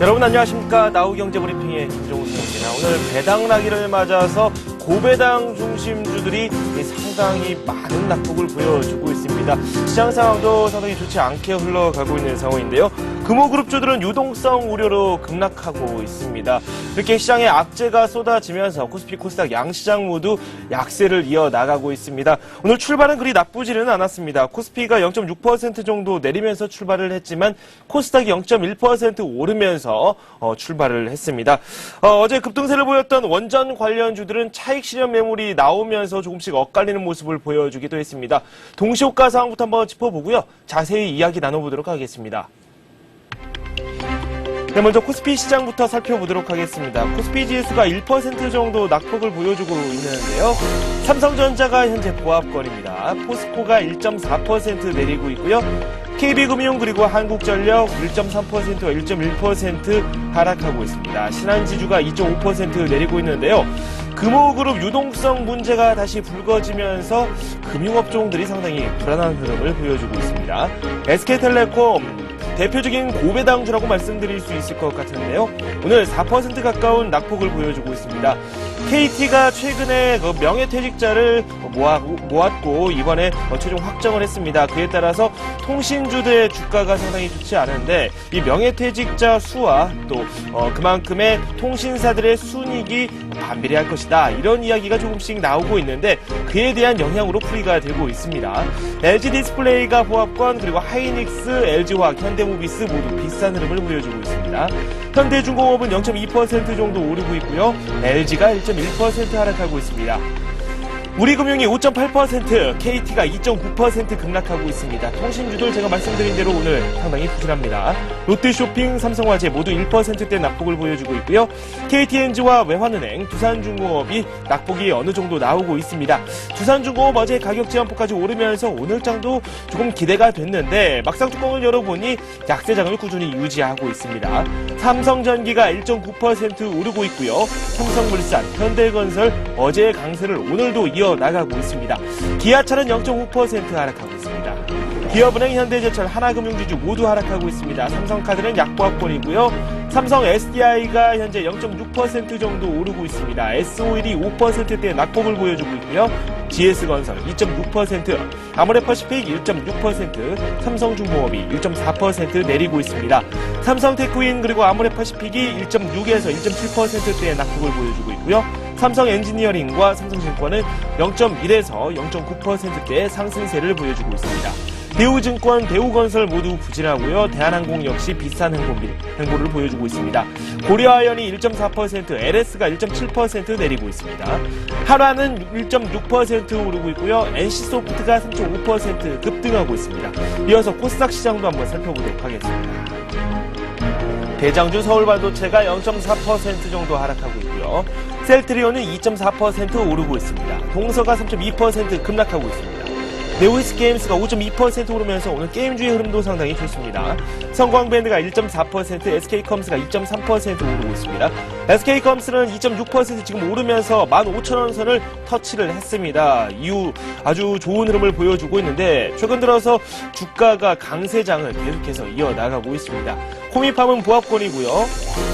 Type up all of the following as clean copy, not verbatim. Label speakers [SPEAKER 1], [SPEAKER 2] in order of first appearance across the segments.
[SPEAKER 1] 여러분 안녕하십니까. 나우경제브리핑의 김종우 선생입니다. 오늘 배당나기를 맞아서 고배당 중심주들이 상당히 많은 낙폭을 보여주고 있습니다. 시장 상황도 상당히 좋지 않게 흘러가고 있는 상황인데요. 금호그룹주들은 유동성 우려로 급락하고 있습니다. 이렇게 시장에 악재가 쏟아지면서 코스피, 코스닥 양시장 모두 약세를 이어나가고 있습니다. 오늘 출발은 그리 나쁘지는 않았습니다. 코스피가 0.6% 정도 내리면서 출발을 했지만 코스닥이 0.1% 오르면서 출발을 했습니다. 어제 급등세를 보였던 원전 관련주들은 차익 실현 매물이 나오면서 조금씩 엇갈리는 모습을 보여주기도 했습니다. 동시효과 상황부터 한번 짚어보고요. 자세히 이야기 나눠보도록 하겠습니다. 네, 먼저 코스피 시장부터 살펴보도록 하겠습니다. 코스피 지수가 1% 정도 낙폭을 보여주고 있는데요. 삼성전자가 현재 보합권입니다. 포스코가 1.4% 내리고 있고요. KB금융 그리고 한국전력 1.3%와 1.1% 하락하고 있습니다. 신한지주가 2.5% 내리고 있는데요. 금호그룹 유동성 문제가 다시 불거지면서 금융업종들이 상당히 불안한 흐름을 보여주고 있습니다. SK텔레콤 대표적인 고배당주라고 말씀드릴 수 있을 것 같은데요. 오늘 4% 가까운 낙폭을 보여주고 있습니다. KT가 최근에 명예퇴직자를 모았고 이번에 최종 확정을 했습니다. 그에 따라서 통신주들의 주가가 상당히 좋지 않은데 이 명예퇴직자 수와 또 그만큼의 통신사들의 순이익이 반비례할 것이다. 이런 이야기가 조금씩 나오고 있는데 그에 대한 영향으로 풀이가 되고 있습니다. LG디스플레이가 보합권 그리고 하이닉스, LG화학, 현대모비스 모두 비싼 흐름을 보여주고 있습니다. 현대중공업은 0.2% 정도 오르고 있고요. LG가 1.1% 하락하고 있습니다. 우리금융이 5.8%, KT가 2.9% 급락하고 있습니다. 통신주들 제가 말씀드린 대로 오늘 상당히 부실합니다. 롯데쇼핑, 삼성화재 모두 1%대 낙폭을 보여주고 있고요. KTNG와 외환은행, 두산중공업이 낙폭이 어느 정도 나오고 있습니다. 두산중공업 어제 가격 제한폭까지 오르면서 오늘장도 조금 기대가 됐는데 막상 뚜껑을 열어보니 약세장을 꾸준히 유지하고 있습니다. 삼성전기가 1.9% 오르고 있고요. 삼성물산, 현대건설 어제의 강세를 오늘도 나가고 있습니다. 기아차는 0.5% 하락하고 있습니다. 기업은행, 현대제철, 하나금융지주 모두 하락하고 있습니다. 삼성카드는 약보합권이고요. 삼성 SDI가 현재 0.6% 정도 오르고 있습니다. SO일이 5%대 낙폭을 보여주고 있고요. GS건설 2.6%, 아모레퍼시픽 1.6%, 삼성중공업이 1.4% 내리고 있습니다. 삼성테크윈 그리고 아모레퍼시픽이 1.6에서 1.7%대의 낙폭을 보여주고 있고요. 삼성엔지니어링과 삼성증권은 0.1에서 0.9%대의 상승세를 보여주고 있습니다. 대우증권, 대우건설 모두 부진하고요. 대한항공 역시 비싼 행보를 보여주고 있습니다. 고려아연이 1.4%, LS가 1.7% 내리고 있습니다. 한화는 1.6% 오르고 있고요. NC소프트가 3.5% 급등하고 있습니다. 이어서 코스닥 시장도 한번 살펴보도록 하겠습니다. 대장주 서울반도체가 0.4% 정도 하락하고 있고요. 셀트리온은 2.4% 오르고 있습니다. 동서가 3.2% 급락하고 있습니다. 네오히스게임스가 5.2% 오르면서 오늘 게임주의 흐름도 상당히 좋습니다. 성광밴드가 1.4%, SK컴스가 2.3% 오르고 있습니다. SK컴스는 2.6% 지금 오르면서 15,000원 선을 터치를 했습니다. 이후 아주 좋은 흐름을 보여주고 있는데 최근 들어서 주가가 강세장을 계속해서 이어나가고 있습니다. 코미팜은 보합권이고요.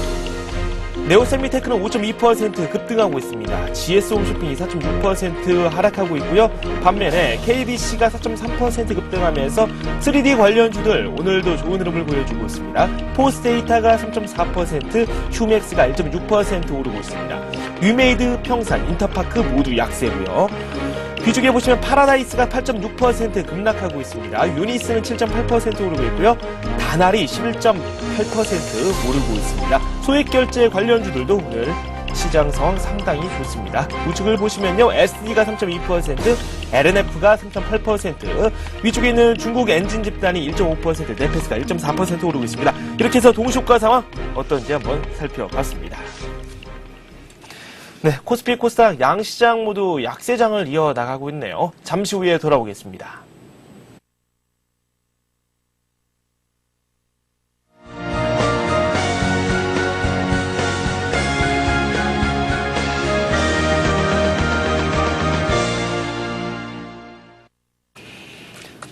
[SPEAKER 1] 네오세미테크는 5.2% 급등하고 있습니다. GS홈쇼핑이 4.6% 하락하고 있고요. 반면에 KBC가 4.3% 급등하면서 3D 관련주들 오늘도 좋은 흐름을 보여주고 있습니다. 포스데이터가 3.4%, 휴맥스가 1.6% 오르고 있습니다. 위메이드, 평산, 인터파크 모두 약세고요. 뒤쪽에 보시면 파라다이스가 8.6% 급락하고 있습니다. 유니스는 7.8% 오르고 있고요. 다날이 11.8% 오르고 있습니다. 소액결제 관련주들도 오늘 시장 상황 상당히 좋습니다. 우측을 보시면요. SD가 3.2%, LNF가 3.8%, 위쪽에 있는 중국 엔진 집단이 1.5%, 네페스가 1.4% 오르고 있습니다. 이렇게 해서 동시효과 상황 어떤지 한번 살펴봤습니다. 네, 코스피, 코스닥 양시장 모두 약세장을 이어나가고 있네요. 잠시 후에 돌아오겠습니다.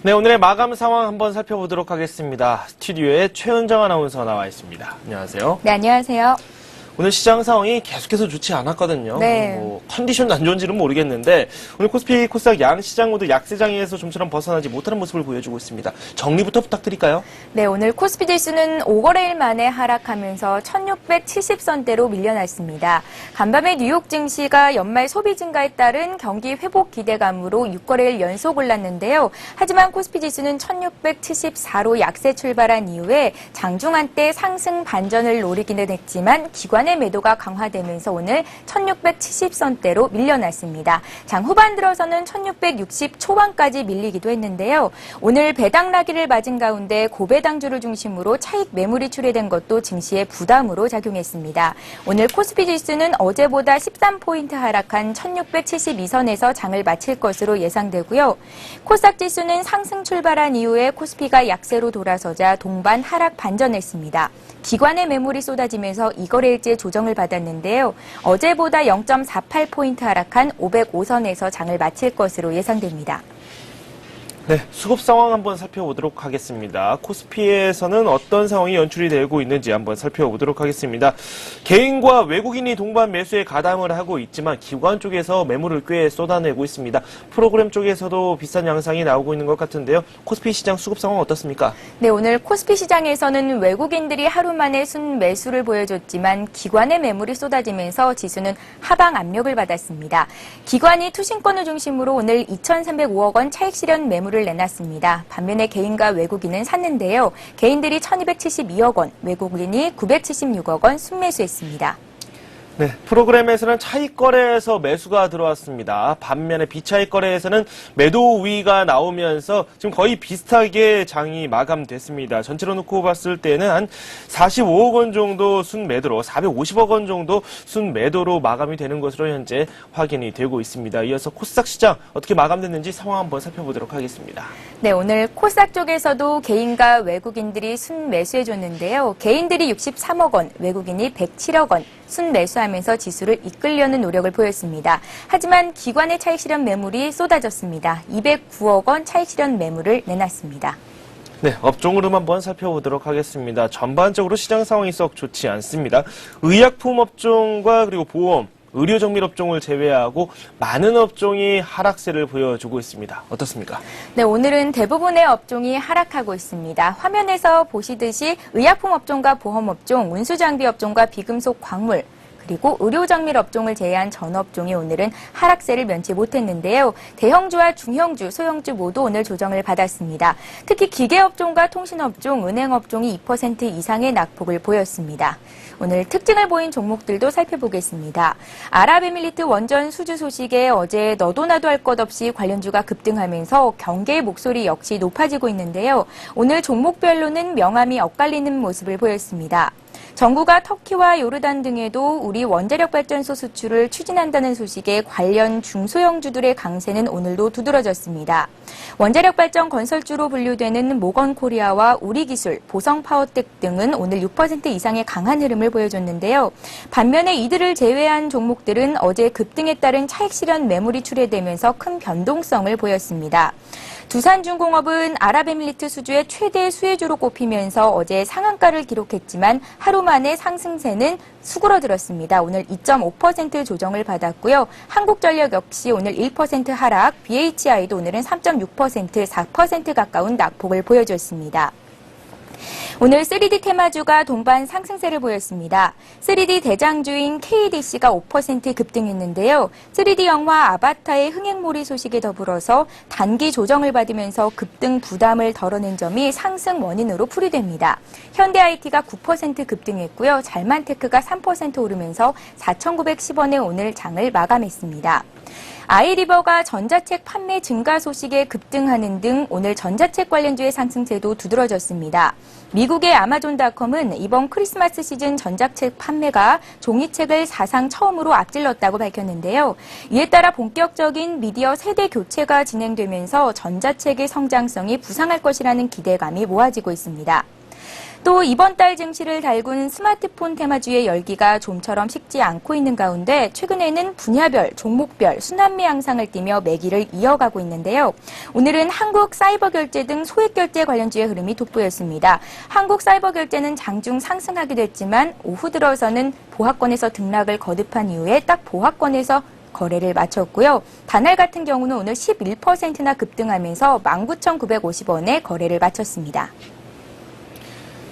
[SPEAKER 1] 네, 오늘의 마감 상황 한번 살펴보도록 하겠습니다. 스튜디오에 최은정 아나운서 나와 있습니다. 안녕하세요.
[SPEAKER 2] 네, 안녕하세요.
[SPEAKER 1] 오늘 시장 상황이 계속해서 좋지 않았거든요.
[SPEAKER 2] 네.
[SPEAKER 1] 컨디션 안 좋은지는 모르겠는데 오늘 코스피 코스닥 양 시장 모두 약세장에서 좀처럼 벗어나지 못하는 모습을 보여주고 있습니다. 정리부터 부탁드릴까요?
[SPEAKER 2] 네, 오늘 코스피 지수는 5거래일 만에 하락하면서 1670선대로 밀려났습니다. 간밤에 뉴욕 증시가 연말 소비 증가에 따른 경기 회복 기대감으로 6거래일 연속 올랐는데요. 하지만 코스피 지수는 1674로 약세 출발한 이후에 장중한 때 상승 반전을 노리기는 했지만 기관의 매도가 강화되면서 오늘 1670선대로 밀려났습니다. 장 후반 들어서는 1660 초반까지 밀리기도 했는데요. 오늘 배당나기를 맞은 가운데 고배당주를 중심으로 차익 매물이 출회된 것도 증시의 부담으로 작용했습니다. 오늘 코스피 지수는 어제보다 13포인트 하락한 1672선에서 장을 마칠 것으로 예상되고요. 코스닥 지수는 상승 출발한 이후에 코스피가 약세로 돌아서자 동반 하락 반전했습니다. 기관의 매물이 쏟아지면서 2거래일째 조정을 받았는데요. 어제보다 0.48포인트 하락한 505선에서 장을 마칠 것으로 예상됩니다.
[SPEAKER 1] 네, 수급 상황 한번 살펴보도록 하겠습니다. 코스피에서는 어떤 상황이 연출이 되고 있는지 한번 살펴보도록 하겠습니다. 개인과 외국인이 동반 매수에 가담을 하고 있지만 기관 쪽에서 매물을 꽤 쏟아내고 있습니다. 프로그램 쪽에서도 비슷한 양상이 나오고 있는 것 같은데요. 코스피 시장 수급 상황 어떻습니까?
[SPEAKER 2] 네, 오늘 코스피 시장에서는 외국인들이 하루 만에 순매수를 보여줬지만 기관의 매물이 쏟아지면서 지수는 하방 압력을 받았습니다. 기관이 투신권을 중심으로 오늘 2,305억 원 차익 실현 매물을 내놨습니다. 반면에 개인과 외국인은 샀는데요. 개인들이 1,272억 원, 외국인이 976억 원 순매수했습니다.
[SPEAKER 1] 네, 프로그램에서는 차익 거래에서 매수가 들어왔습니다. 반면에 비차익 거래에서는 매도 우위가 나오면서 지금 거의 비슷하게 장이 마감됐습니다. 전체로 놓고 봤을 때는 한 45억 원 정도 순매도로 450억 원 정도 순매도로 마감이 되는 것으로 현재 확인이 되고 있습니다. 이어서 코스닥 시장 어떻게 마감됐는지 상황 한번 살펴보도록 하겠습니다.
[SPEAKER 2] 네, 오늘 코스닥 쪽에서도 개인과 외국인들이 순매수해줬는데요. 개인들이 63억 원, 외국인이 107억 원 순매수하면서 지수를 이끌려는 노력을 보였습니다. 하지만 기관의 차익 실현 매물이 쏟아졌습니다. 209억 원 차익 실현 매물을 내놨습니다.
[SPEAKER 1] 네, 업종으로 한번 살펴보도록 하겠습니다. 전반적으로 시장 상황이 썩 좋지 않습니다. 의약품 업종과 그리고 보험, 의료정밀 업종을 제외하고 많은 업종이 하락세를 보여주고 있습니다. 어떻습니까?
[SPEAKER 2] 네, 오늘은 대부분의 업종이 하락하고 있습니다. 화면에서 보시듯이 의약품 업종과 보험 업종, 운수장비 업종과 비금속 광물, 그리고 의료정밀 업종을 제외한 전 업종이 오늘은 하락세를 면치 못했는데요. 대형주와 중형주, 소형주 모두 오늘 조정을 받았습니다. 특히 기계업종과 통신업종, 은행업종이 2% 이상의 낙폭을 보였습니다. 오늘 특징을 보인 종목들도 살펴보겠습니다. 아랍에미리트 원전 수주 소식에 어제 너도 나도 할 것 없이 관련주가 급등하면서 경계의 목소리 역시 높아지고 있는데요. 오늘 종목별로는 명암이 엇갈리는 모습을 보였습니다. 정부가 터키와 요르단 등에도 우리 원자력 발전소 수출을 추진한다는 소식에 관련 중소형주들의 강세는 오늘도 두드러졌습니다. 원자력 발전 건설주로 분류되는 모건코리아와 우리기술, 보성파워텍 등은 오늘 6% 이상의 강한 흐름을 보여줬는데요. 반면에 이들을 제외한 종목들은 어제 급등에 따른 차익 실현 매물이 출회되면서 큰 변동성을 보였습니다. 두산중공업은 아랍에미리트 수주의 최대 수혜주로 꼽히면서 어제 상한가를 기록했지만 하루 만에 상승세는 수그러들었습니다. 오늘 2.5% 조정을 받았고요. 한국전력 역시 오늘 1% 하락, BHI도 오늘은 3.6%, 4% 가까운 낙폭을 보여줬습니다. 오늘 3D 테마주가 동반 상승세를 보였습니다. 3D 대장주인 KDC가 5% 급등했는데요. 3D 영화 아바타의 흥행몰이 소식에 더불어서 단기 조정을 받으면서 급등 부담을 덜어낸 점이 상승 원인으로 풀이됩니다. 현대IT가 9% 급등했고요. 잘만테크가 3% 오르면서 4,910원에 오늘 장을 마감했습니다. 아이리버가 전자책 판매 증가 소식에 급등하는 등 오늘 전자책 관련주의 상승세도 두드러졌습니다. 미국의 아마존닷컴은 이번 크리스마스 시즌 전자책 판매가 종이책을 사상 처음으로 앞질렀다고 밝혔는데요. 이에 따라 본격적인 미디어 세대 교체가 진행되면서 전자책의 성장성이 부상할 것이라는 기대감이 모아지고 있습니다. 또 이번 달 증시를 달군 스마트폰 테마주의 열기가 좀처럼 식지 않고 있는 가운데 최근에는 분야별, 종목별 순환매 양상을 띠며 매기를 이어가고 있는데요. 오늘은 한국 사이버 결제 등 소액 결제 관련주의 흐름이 돋보였습니다. 한국 사이버 결제는 장중 상승하기도 했지만 오후 들어서는 보합권에서 등락을 거듭한 이후에 딱 보합권에서 거래를 마쳤고요. 단알 같은 경우는 오늘 11%나 급등하면서 19,950원에 거래를 마쳤습니다.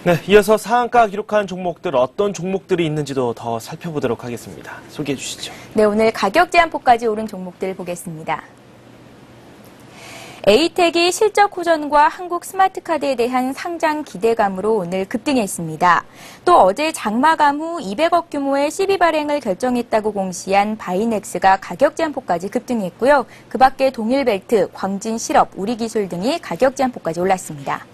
[SPEAKER 1] 네, 이어서 상한가 기록한 종목들 어떤 종목들이 있는지도 더 살펴보도록 하겠습니다. 소개해 주시죠.
[SPEAKER 2] 네, 오늘 가격 제한폭까지 오른 종목들 보겠습니다. 에이텍이 실적 호전과 한국 스마트카드에 대한 상장 기대감으로 오늘 급등했습니다. 또 어제 장마감 후 200억 규모의 CB 발행을 결정했다고 공시한 바이넥스가 가격 제한폭까지 급등했고요. 그 밖에 동일벨트, 광진실업, 우리기술 등이 가격 제한폭까지 올랐습니다.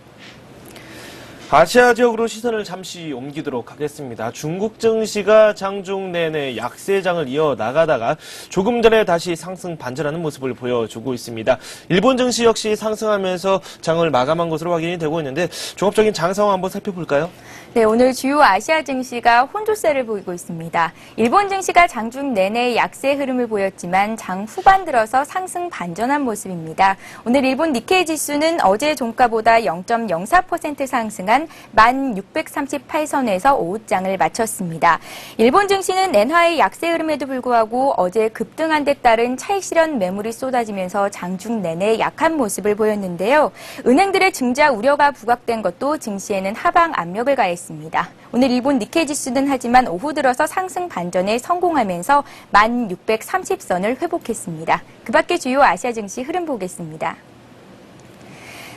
[SPEAKER 1] 아시아 지역으로 시선을 잠시 옮기도록 하겠습니다. 중국 증시가 장중 내내 약세장을 이어나가다가 조금 전에 다시 상승 반전하는 모습을 보여주고 있습니다. 일본 증시 역시 상승하면서 장을 마감한 것으로 확인이 되고 있는데 종합적인 장 상황 한번 살펴볼까요?
[SPEAKER 2] 네, 오늘 주요 아시아 증시가 혼조세를 보이고 있습니다. 일본 증시가 장중 내내 약세 흐름을 보였지만 장 후반 들어서 상승 반전한 모습입니다. 오늘 일본 니케이 지수는 어제 종가보다 0.04% 상승한 1638선에서 오후장을 마쳤습니다. 일본 증시는 엔화의 약세 흐름에도 불구하고 어제 급등한 데 따른 차익 실현 매물이 쏟아지면서 장중 내내 약한 모습을 보였는데요. 은행들의 증자 우려가 부각된 것도 증시에는 하방 압력을 가했습니다. 오늘 일본 니케이 지수는 하지만 오후 들어서 상승 반전에 성공하면서 1630선을 회복했습니다. 그 밖에 주요 아시아 증시 흐름 보겠습니다.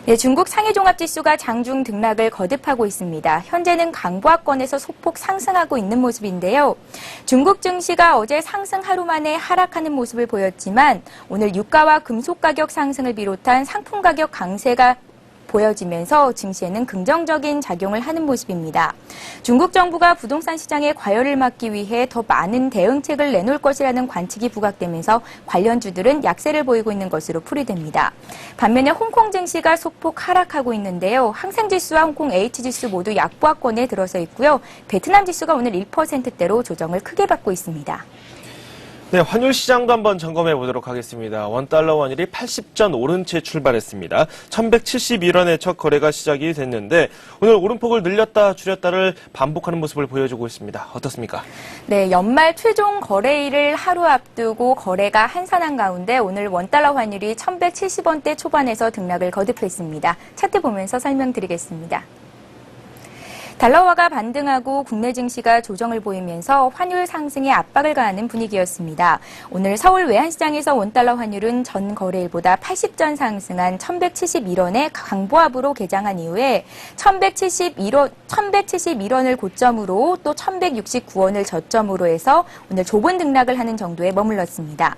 [SPEAKER 2] 네, 중국 상해종합지수가 장중 등락을 거듭하고 있습니다. 현재는 강보합권에서 소폭 상승하고 있는 모습인데요. 중국 증시가 어제 상승 하루 만에 하락하는 모습을 보였지만 오늘 유가와 금속 가격 상승을 비롯한 상품 가격 강세가 보여지면서 증시에는 긍정적인 작용을 하는 모습입니다. 중국 정부가 부동산 시장의 과열을 막기 위해 더 많은 대응책을 내놓을 것이라는 관측이 부각되면서 관련주들은 약세를 보이고 있는 것으로 풀이됩니다. 반면에 홍콩 증시가 소폭 하락하고 있는데요. 항생지수와 홍콩 H지수 모두 약보합권에 들어서 있고요. 베트남 지수가 오늘 1%대로 조정을 크게 받고 있습니다.
[SPEAKER 1] 네, 환율 시장도 한번 점검해 보도록 하겠습니다. 원달러 환율이 80전 오른 채 출발했습니다. 1171원에 첫 거래가 시작이 됐는데 오늘 오름폭을 늘렸다 줄였다를 반복하는 모습을 보여주고 있습니다. 어떻습니까?
[SPEAKER 2] 네, 연말 최종 거래일을 하루 앞두고 거래가 한산한 가운데 오늘 원달러 환율이 1170원대 초반에서 등락을 거듭했습니다. 차트 보면서 설명드리겠습니다. 달러화가 반등하고 국내 증시가 조정을 보이면서 환율 상승에 압박을 가하는 분위기였습니다. 오늘 서울 외환시장에서 원달러 환율은 전 거래일보다 80전 상승한 1171원에 강보합으로 개장한 이후에 1171원을 고점으로 또 1169원을 저점으로 해서 오늘 좁은 등락을 하는 정도에 머물렀습니다.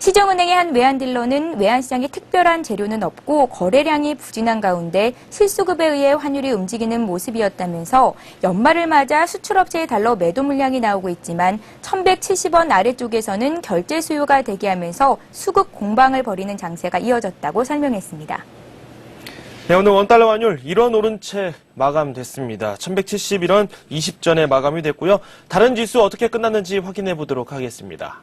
[SPEAKER 2] 시중은행의 한 외환딜러는 외환시장에 특별한 재료는 없고 거래량이 부진한 가운데 실수급에 의해 환율이 움직이는 모습이었다면서 연말을 맞아 수출업체의 달러 매도 물량이 나오고 있지만 1170원 아래쪽에서는 결제 수요가 대기하면서 수급 공방을 벌이는 장세가 이어졌다고 설명했습니다.
[SPEAKER 1] 네, 오늘 원달러 환율 1원 오른 채 마감됐습니다. 1171원 20전에 마감이 됐고요. 다른 지수 어떻게 끝났는지 확인해 보도록 하겠습니다.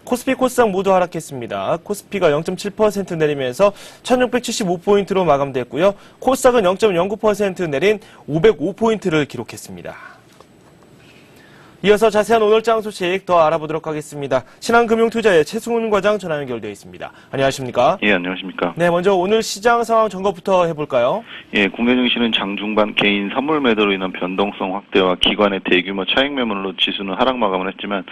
[SPEAKER 1] 코스피, 코스닥 모두 하락했습니다. 코스피가 0.7% 내리면서 1675포인트로 마감됐고요. 코스닥은 0.09% 내린 505포인트를 기록했습니다. 이어서 자세한 오늘장 소식 더 알아보도록 하겠습니다. 신한금융투자의 최승훈 과장 전화 연결되어 있습니다. 안녕하십니까?
[SPEAKER 3] 예, 안녕하십니까?
[SPEAKER 1] 네, 먼저 오늘 시장 상황 점검부터 해볼까요?
[SPEAKER 3] 예, 국내 증시는 장중반 개인 선물 매도로 인한 변동성 확대와 기관의 대규모 차익 매물로 지수는 하락 마감을 했지만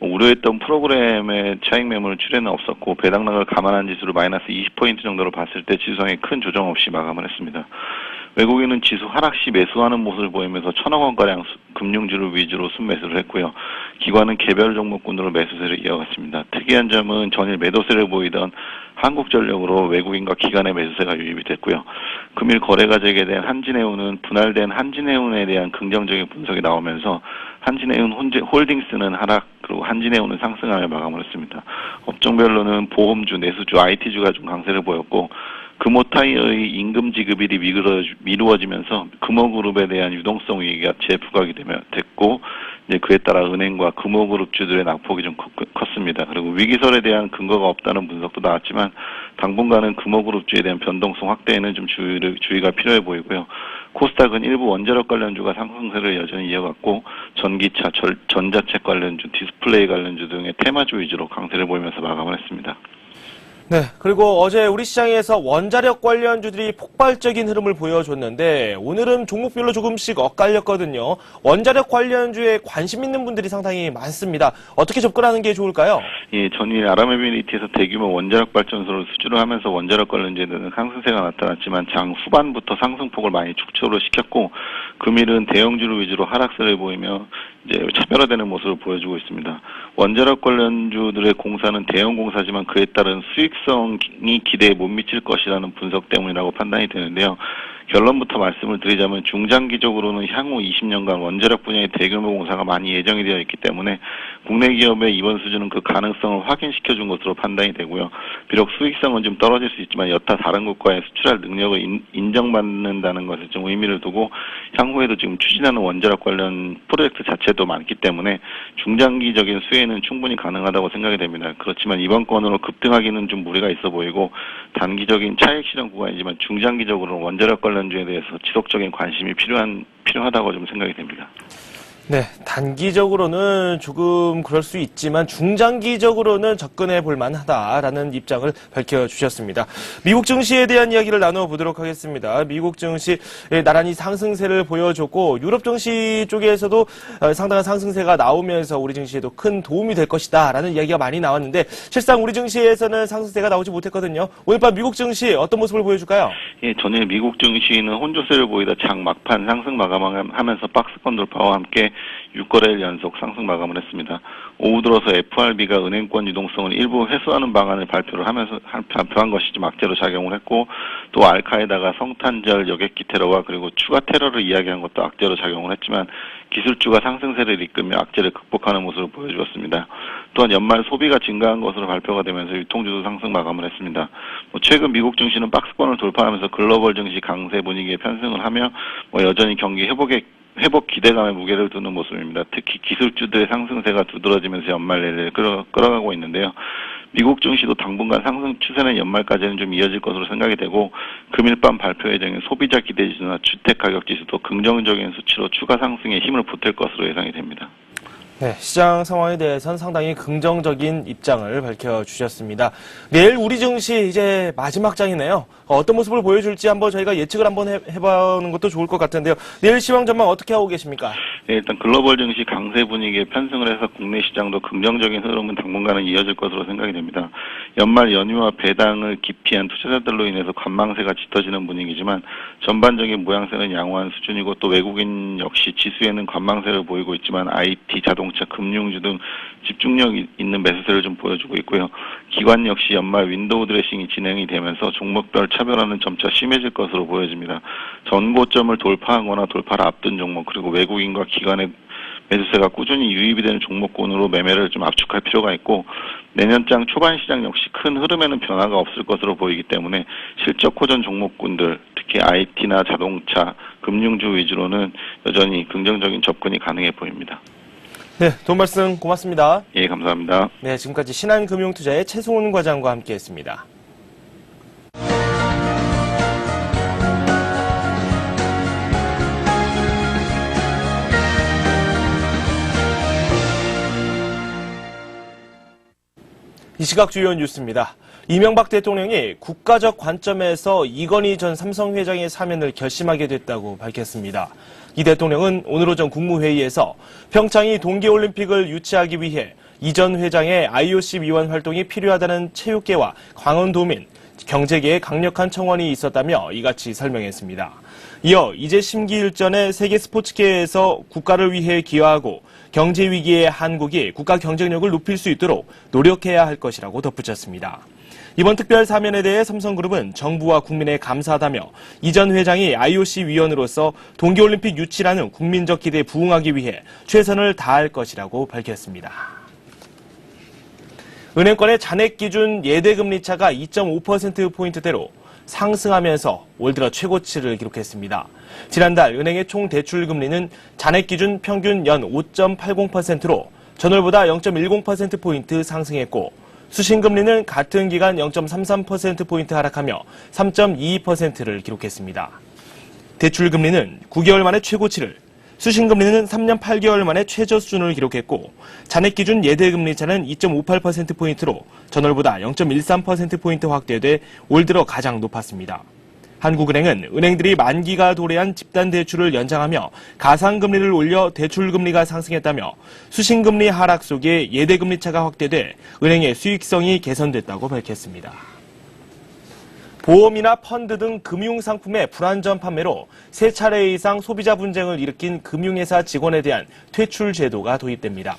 [SPEAKER 3] 우려했던 프로그램의 차익 매물 출현은 없었고 배당락을 감안한 지수로 마이너스 20포인트 정도로 봤을 때 지수상에 큰 조정 없이 마감을 했습니다. 외국인은 지수 하락 시 매수하는 모습을 보이면서 1,000억 원가량 금융주를 위주로 순매수를 했고요. 기관은 개별 종목군으로 매수세를 이어갔습니다. 특이한 점은 전일 매도세를 보이던 한국전력으로 외국인과 기관의 매수세가 유입이 됐고요. 금일 거래가 재개된 한진해운은 분할된 한진해운에 대한 긍정적인 분석이 나오면서 한진해운 홀딩스는 하락, 그리고 한진해운은 상승하며 마감을 했습니다. 업종별로는 보험주, 내수주, IT주가 좀 강세를 보였고 금호 타이어의 임금 지급일이 미루어지면서 금호그룹에 대한 유동성 위기가 재부각이 됐고 이제 그에 따라 은행과 금호그룹주들의 낙폭이 좀 컸습니다. 그리고 위기설에 대한 근거가 없다는 분석도 나왔지만 당분간은 금호그룹주에 대한 변동성 확대에는 좀 주의가 필요해 보이고요. 코스닥은 일부 원자력 관련주가 상승세를 여전히 이어갔고 전기차, 전자책 관련주, 디스플레이 관련주 등의 테마주 위주로 강세를 보이면서 마감을 했습니다.
[SPEAKER 1] 네, 그리고 어제 우리 시장에서 원자력 관련주들이 폭발적인 흐름을 보여줬는데 오늘은 종목별로 조금씩 엇갈렸거든요. 원자력 관련주에 관심 있는 분들이 상당히 많습니다. 어떻게 접근하는 게 좋을까요?
[SPEAKER 3] 예, 전일 아랍에미리트에서 대규모 원자력 발전소를 수주를 하면서 원자력 관련주에는 상승세가 나타났지만 장 후반부터 상승폭을 많이 축소를 시켰고 금일은 대형주를 위주로 하락세를 보이며 이제 차별화되는 모습을 보여주고 있습니다. 원자력 관련주들의 공사는 대형 공사지만 그에 따른 수익성이 기대에 못 미칠 것이라는 분석 때문이라고 판단이 되는데요. 결론부터 말씀을 드리자면 중장기적으로는 향후 20년간 원자력 분야의 대규모 공사가 많이 예정이 되어 있기 때문에 국내 기업의 이번 수주는 그 가능성을 확인시켜준 것으로 판단이 되고요. 비록 수익성은 좀 떨어질 수 있지만 여타 다른 국가에 수출할 능력을 인정받는다는 것에 좀 의미를 두고 향후에도 지금 추진하는 원자력 관련 프로젝트 자체도 많기 때문에 중장기적인 수혜는 충분히 가능하다고 생각이 됩니다. 그렇지만 이번 건으로 급등하기는 좀 무리가 있어 보이고 단기적인 차익 실현 구간이지만 중장기적으로는 원자력 관련주에 대해서 지속적인 관심이 필요하다고 좀 생각이 됩니다.
[SPEAKER 1] 네, 단기적으로는 조금 그럴 수 있지만 중장기적으로는 접근해 볼 만하다라는 입장을 밝혀주셨습니다. 미국 증시에 대한 이야기를 나눠보도록 하겠습니다. 미국 증시 나란히 상승세를 보여줬고 유럽 증시 쪽에서도 상당한 상승세가 나오면서 우리 증시에도 큰 도움이 될 것이다라는 이야기가 많이 나왔는데 실상 우리 증시에서는 상승세가 나오지 못했거든요. 오늘 밤 미국 증시 어떤 모습을 보여줄까요?
[SPEAKER 3] 예, 전일 미국 증시는 혼조세를 보이다 장 막판 상승 마감하면서 박스권 돌파와 함께 6거래일 연속 상승 마감을 했습니다. 오후 들어서 FRB가 은행권 유동성을 일부 회수하는 방안을 발표한 것이 좀 악재로 작용을 했고 또 알카에다가 성탄절 여객기 테러와 그리고 추가 테러를 이야기한 것도 악재로 작용을 했지만 기술주가 상승세를 이끌며 악재를 극복하는 모습을 보여주었습니다. 또한 연말 소비가 증가한 것으로 발표가 되면서 유통주도 상승 마감을 했습니다. 최근 미국 증시는 박스권을 돌파하면서 글로벌 증시 강세 분위기에 편승을 하며 여전히 경기 회복 기대감에 무게를 두는 모습입니다. 특히 기술주들의 상승세가 두드러지면서 연말 내를 끌어가고 있는데요. 미국 증시도 당분간 상승 추세는 연말까지는 좀 이어질 것으로 생각이 되고 금일 밤 발표 예정인 소비자 기대지수나 주택가격지수도 긍정적인 수치로 추가 상승에 힘을 보탤 것으로 예상이 됩니다.
[SPEAKER 1] 네, 시장 상황에 대해서는 상당히 긍정적인 입장을 밝혀주셨습니다. 내일 우리 증시 이제 마지막 장이네요. 어떤 모습을 보여줄지 한번 저희가 예측을 한번 해보는 것도 좋을 것 같은데요. 내일 시황 전망 어떻게 하고 계십니까?
[SPEAKER 3] 네, 일단 글로벌 증시 강세 분위기에 편승을 해서 국내 시장도 긍정적인 흐름은 당분간은 이어질 것으로 생각이 됩니다. 연말 연휴와 배당을 기피한 투자자들로 인해서 관망세가 짙어지는 분위기지만 전반적인 모양새는 양호한 수준이고 또 외국인 역시 지수에는 관망세를 보이고 있지만 IT, 자동차, 금융주 등 집중력 있는 매수세를 좀 보여주고 있고요. 기관 역시 연말 윈도우 드레싱이 진행이 되면서 종목별 차별화는 점차 심해질 것으로 보여집니다. 전고점을 돌파하거나 돌파를 앞둔 종목 그리고 외국인과 기관의 매수세가 꾸준히 유입이 되는 종목군으로 매매를 좀 압축할 필요가 있고 내년장 초반 시장 역시 큰 흐름에는 변화가 없을 것으로 보이기 때문에 실적 호전 종목군들 특히 IT나 자동차, 금융주 위주로는 여전히 긍정적인 접근이 가능해 보입니다.
[SPEAKER 1] 네, 도움 말씀 고맙습니다.
[SPEAKER 3] 예, 감사합니다.
[SPEAKER 1] 네, 지금까지 신한금융투자의 최승훈 과장과 함께했습니다. 이 시각 주요 뉴스입니다. 이명박 대통령이 국가적 관점에서 이건희 전 삼성회장의 사면을 결심하게 됐다고 밝혔습니다. 이 대통령은 오늘 오전 국무회의에서 평창이 동계올림픽을 유치하기 위해 이 전 회장의 IOC 위원 활동이 필요하다는 체육계와 강원도민, 경제계의 강력한 청원이 있었다며 이같이 설명했습니다. 이어 이제 심기일전에 세계 스포츠계에서 국가를 위해 기여하고 경제 위기의 한국이 국가 경쟁력을 높일 수 있도록 노력해야 할 것이라고 덧붙였습니다. 이번 특별 사면에 대해 삼성그룹은 정부와 국민에 감사하다며 이 전 회장이 IOC 위원으로서 동계올림픽 유치라는 국민적 기대에 부응하기 위해 최선을 다할 것이라고 밝혔습니다. 은행권의 잔액 기준 예대금리차가 2.5%포인트대로 상승하면서 올 들어 최고치를 기록했습니다. 지난달 은행의 총 대출 금리는 잔액 기준 평균 연 5.80%로 전월보다 0.10%포인트 상승했고 수신금리는 같은 기간 0.33%포인트 하락하며 3.22%를 기록했습니다. 대출금리는 9개월 만에 최고치를, 수신금리는 3년 8개월 만에 최저 수준을 기록했고 잔액 기준 예대금리 차는 2.58%포인트로 전월보다 0.13%포인트 확대돼 올 들어 가장 높았습니다. 한국은행은 은행들이 만기가 도래한 집단 대출을 연장하며 가상금리를 올려 대출금리가 상승했다며 수신금리 하락 속에 예대금리 차가 확대돼 은행의 수익성이 개선됐다고 밝혔습니다. 보험이나 펀드 등 금융상품의 불안전 판매로 3차례 이상 소비자 분쟁을 일으킨 금융회사 직원에 대한 퇴출 제도가 도입됩니다.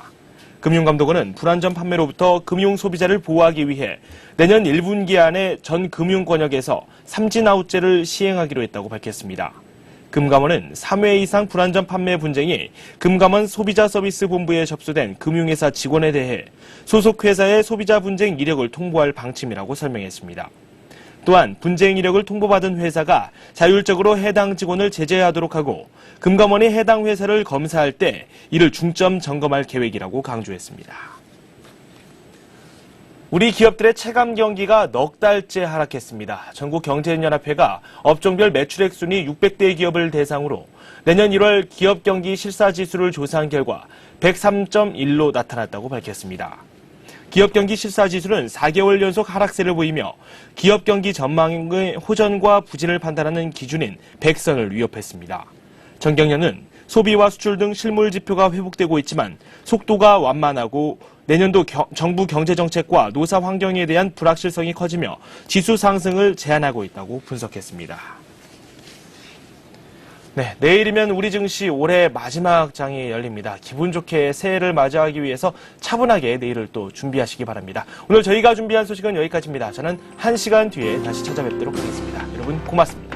[SPEAKER 1] 금융감독원은 불안전 판매로부터 금융 소비자를 보호하기 위해 내년 1분기 안에 전 금융권역에서 삼진아웃제를 시행하기로 했다고 밝혔습니다. 금감원은 3회 이상 불안전 판매 분쟁이 금감원 소비자서비스본부에 접수된 금융회사 직원에 대해 소속 회사의 소비자 분쟁 이력을 통보할 방침이라고 설명했습니다. 또한 분쟁 이력을 통보받은 회사가 자율적으로 해당 직원을 제재하도록 하고 금감원이 해당 회사를 검사할 때 이를 중점 점검할 계획이라고 강조했습니다. 우리 기업들의 체감 경기가 넉 달째 하락했습니다. 전국경제연합회가 업종별 매출액 순위 600대 기업을 대상으로 내년 1월 기업 경기 실사지수를 조사한 결과 103.1로 나타났다고 밝혔습니다. 기업 경기 실사지수는 4개월 연속 하락세를 보이며 기업 경기 전망의 호전과 부진을 판단하는 기준인 100선을 위협했습니다. 정경련은 소비와 수출 등 실물 지표가 회복되고 있지만 속도가 완만하고 내년도 정부 경제정책과 노사 환경에 대한 불확실성이 커지며 지수 상승을 제한하고 있다고 분석했습니다. 네, 내일이면 우리 증시 올해 마지막 장이 열립니다. 기분 좋게 새해를 맞이하기 위해서 차분하게 내일을 또 준비하시기 바랍니다. 오늘 저희가 준비한 소식은 여기까지입니다. 저는 1시간 뒤에 다시 찾아뵙도록 하겠습니다. 여러분 고맙습니다.